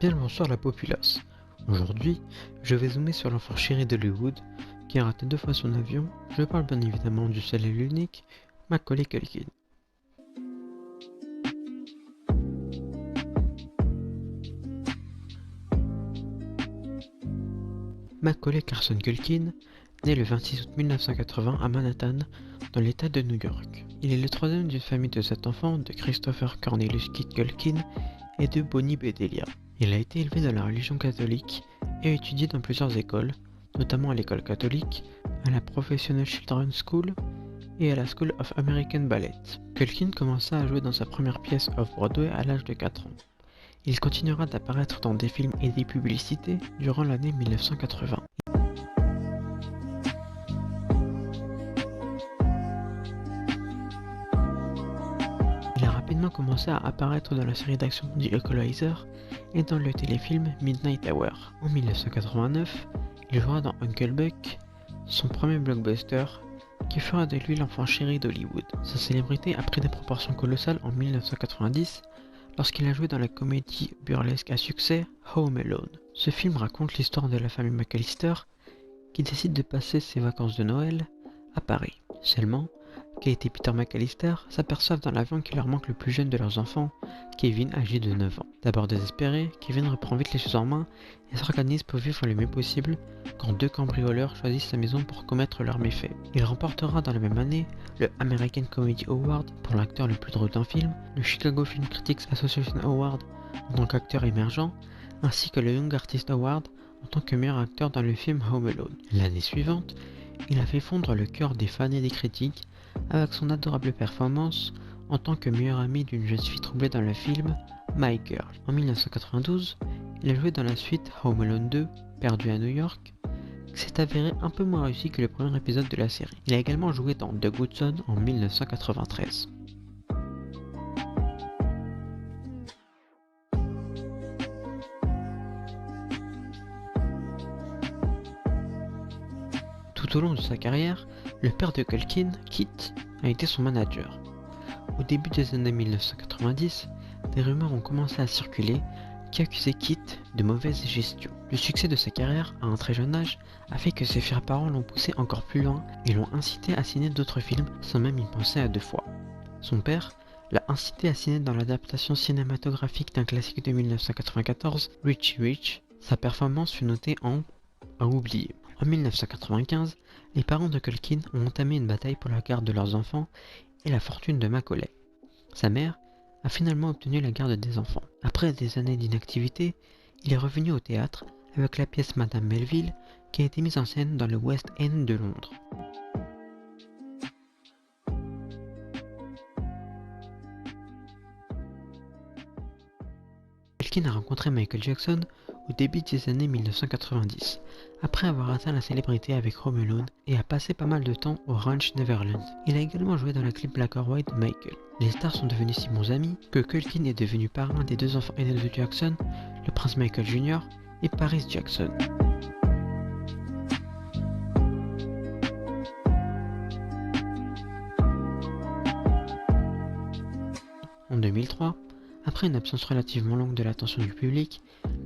Bien le bonsoir la populace. Aujourd'hui, je vais zoomer sur l'enfant chéri d'Hollywood qui a raté 2 fois son avion. Je parle bien évidemment du seul et l'unique Macaulay Culkin. Macaulay Carson Culkin naît le 26 août 1980 à Manhattan, dans l'État de New York. Il est le troisième d'une famille de 7 enfants de Christopher Cornelius Kit Culkin et de Bonnie Bedelia. Il a été élevé dans la religion catholique et a étudié dans plusieurs écoles, notamment à l'école catholique, à la Professional Children's School et à la School of American Ballet. Culkin commença à jouer dans sa première pièce off-Broadway à l'âge de 4 ans. Il continuera d'apparaître dans des films et des publicités durant l'année 1980. Il a rapidement commencé à apparaître dans la série d'action The Equalizer et dans le téléfilm Midnight Hour. En 1989, il jouera dans Uncle Buck, son premier blockbuster, qui fera de lui l'enfant chéri d'Hollywood. Sa célébrité a pris des proportions colossales en 1990 lorsqu'il a joué dans la comédie burlesque à succès Home Alone. Ce film raconte l'histoire de la famille McAllister qui décide de passer ses vacances de Noël à Paris. Seulement, Kate et Peter McAllister s'aperçoivent dans l'avion qu'il leur manque le plus jeune de leurs enfants, Kevin, âgé de 9 ans. D'abord désespéré, Kevin reprend vite les choses en main et s'organise pour vivre le mieux possible quand 2 cambrioleurs choisissent sa maison pour commettre leurs méfaits. Il remportera dans la même année le American Comedy Award pour l'acteur le plus drôle d'un film, le Chicago Film Critics Association Award en tant qu'acteur émergent, ainsi que le Young Artist Award en tant que meilleur acteur dans le film Home Alone. L'année suivante, il a fait fondre le cœur des fans et des critiques avec son adorable performance en tant que meilleur ami d'une jeune fille troublée dans le film My Girl. En 1992, il a joué dans la suite Home Alone 2, perdu à New York, qui s'est avéré un peu moins réussi que le premier épisode de la série. Il a également joué dans The Good Son en 1993. Tout au long de sa carrière, le père de Culkin, Kit, a été son manager. Au début des années 1990, des rumeurs ont commencé à circuler qui accusaient Kit de mauvaise gestion. Le succès de sa carrière à un très jeune âge a fait que ses fiers parents l'ont poussé encore plus loin et l'ont incité à signer d'autres films sans même y penser à 2 fois. Son père l'a incité à signer dans l'adaptation cinématographique d'un classique de 1994, Richie Rich. Sa performance fut notée en à oublier. En 1995, les parents de Culkin ont entamé une bataille pour la garde de leurs enfants et la fortune de Macaulay. Sa mère a finalement obtenu la garde des enfants. Après des années d'inactivité, il est revenu au théâtre avec la pièce Madame Melville qui a été mise en scène dans le West End de Londres. Culkin a rencontré Michael Jackson au début des années 1990, après avoir atteint la célébrité avec Home Alone et a passé pas mal de temps au Ranch Neverland. Il a également joué dans le clip Black or White de Michael. Les stars sont devenus si bons amis que Culkin est devenu parrain des 2 enfants aînés de Jackson, le prince Michael Jr. et Paris Jackson. En 2003, après une absence relativement longue de l'attention du public,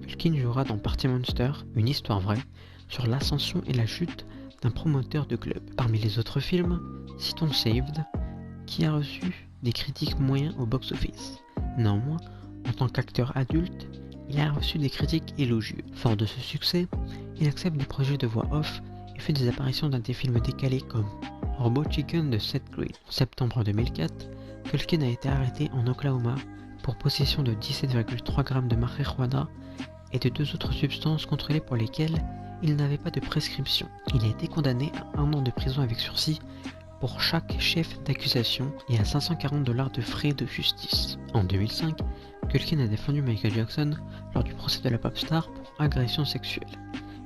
Culkin jouera dans Party Monster, une histoire vraie, sur l'ascension et la chute d'un promoteur de club. Parmi les autres films, citons Saved, qui a reçu des critiques moyens au box-office. Néanmoins, en tant qu'acteur adulte, il a reçu des critiques élogieux. Fort de ce succès, il accepte des projets de voix off et fait des apparitions dans des films décalés comme Robot Chicken de Seth Green. En septembre 2004, Culkin a été arrêté en Oklahoma pour possession de 17,3 grammes de marijuana et de 2 autres substances contrôlées pour lesquelles il n'avait pas de prescription. Il a été condamné à 1 an de prison avec sursis pour chaque chef d'accusation et à $540 de frais de justice. En 2005, Culkin a défendu Michael Jackson lors du procès de la pop star pour agression sexuelle.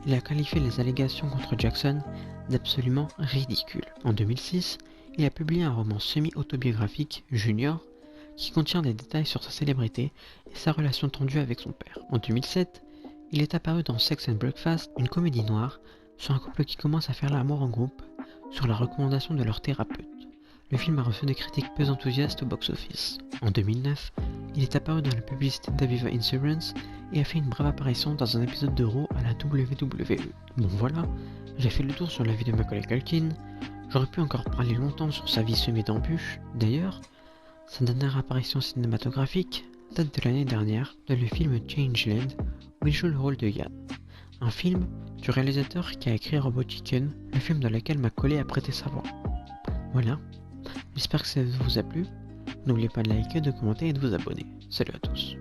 Il a qualifié les allégations contre Jackson d'absolument ridicules. En 2006, il a publié un roman semi-autobiographique, Junior, qui contient des détails sur sa célébrité et sa relation tendue avec son père. En 2007, il est apparu dans Sex and Breakfast, une comédie noire sur un couple qui commence à faire l'amour en groupe sur la recommandation de leur thérapeute. Le film a reçu des critiques peu enthousiastes au box-office. En 2009, Il est apparu dans la publicité d'Aviva Insurance et a fait une brève apparition dans un épisode de Raw à la WWE. Bon voilà, j'ai fait le tour sur la vie de Macaulay Culkin. J'aurais pu encore parler longtemps sur sa vie semée d'embûches. D'ailleurs, sa dernière apparition cinématographique date de l'année dernière dans le film Changeland où il joue le rôle de Yann. Un film du réalisateur qui a écrit Robot Chicken, le film dans lequel Macaulay a prêté sa voix. Voilà, j'espère que ça vous a plu. N'oubliez pas de liker, de commenter et de vous abonner. Salut à tous.